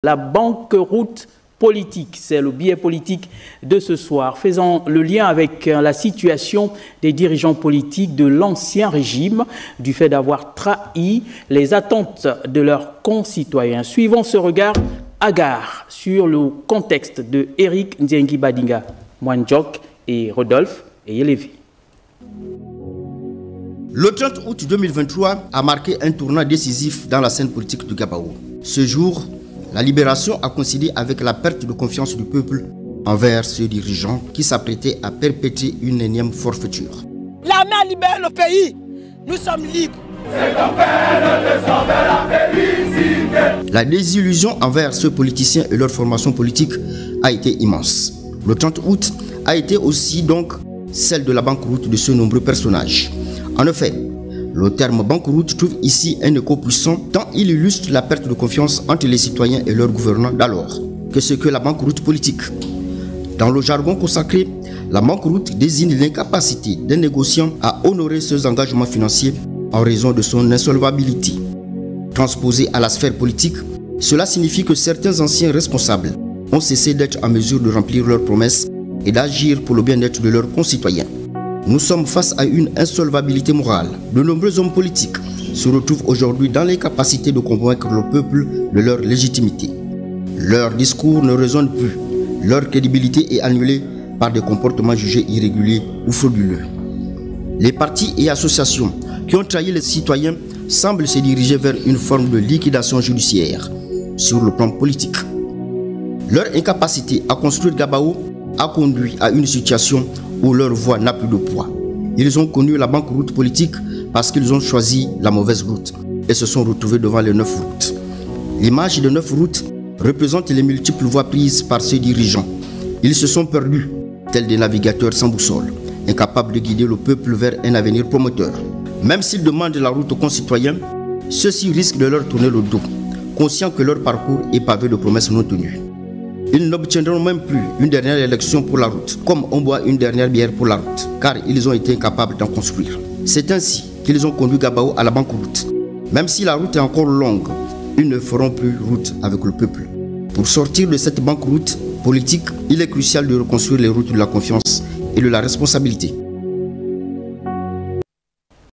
La banqueroute politique, c'est le biais politique de ce soir, faisant le lien avec la situation des dirigeants politiques de l'ancien régime du fait d'avoir trahi les attentes de leurs concitoyens. Suivons ce regard hagard sur le contexte de Eric Nzengi Badinga, Mwanjok et Rodolphe Eyelevi. Le 30 août 2023 a marqué un tournant décisif dans la scène politique du Gabao. Ce jour, la libération a coïncidé avec la perte de confiance du peuple envers ce dirigeant qui s'apprêtait à perpétrer une énième forfaiture. L'armée a libéré le pays, nous sommes libres. La désillusion envers ce politicien et leur formation politique a été immense. Le 30 août a été aussi donc celle de la banqueroute de ce nombreux personnages. En effet, le terme banqueroute trouve ici un écho puissant tant il illustre la perte de confiance entre les citoyens et leurs gouvernants d'alors. Que ce que la banqueroute politique? Dans le jargon consacré, la banqueroute désigne l'incapacité d'un négociant à honorer ses engagements financiers en raison de son insolvabilité. Transposé à la sphère politique, cela signifie que certains anciens responsables ont cessé d'être en mesure de remplir leurs promesses et d'agir pour le bien-être de leurs concitoyens. Nous sommes face à une insolvabilité morale. De nombreux hommes politiques se retrouvent aujourd'hui dans l'incapacité de convaincre le peuple de leur légitimité. Leur discours ne résonne plus. Leur crédibilité est annulée par des comportements jugés irréguliers ou frauduleux. Les partis et associations qui ont trahi les citoyens semblent se diriger vers une forme de liquidation judiciaire sur le plan politique. Leur incapacité à construire Gabao a conduit à une situation où leur voix n'a plus de poids. Ils ont connu la banqueroute politique parce qu'ils ont choisi la mauvaise route et se sont retrouvés devant les 9 routes. L'image de 9 routes représente les multiples voies prises par ces dirigeants. Ils se sont perdus, tels des navigateurs sans boussole, incapables de guider le peuple vers un avenir prometteur. Même s'ils demandent la route aux concitoyens, ceux-ci risquent de leur tourner le dos, conscients que leur parcours est pavé de promesses non tenues. Ils n'obtiendront même plus une dernière élection pour la route, comme on boit une dernière bière pour la route, car ils ont été incapables d'en construire. C'est ainsi qu'ils ont conduit Gabao à la banqueroute. Même si la route est encore longue, ils ne feront plus route avec le peuple. Pour sortir de cette banqueroute politique, il est crucial de reconstruire les routes de la confiance et de la responsabilité.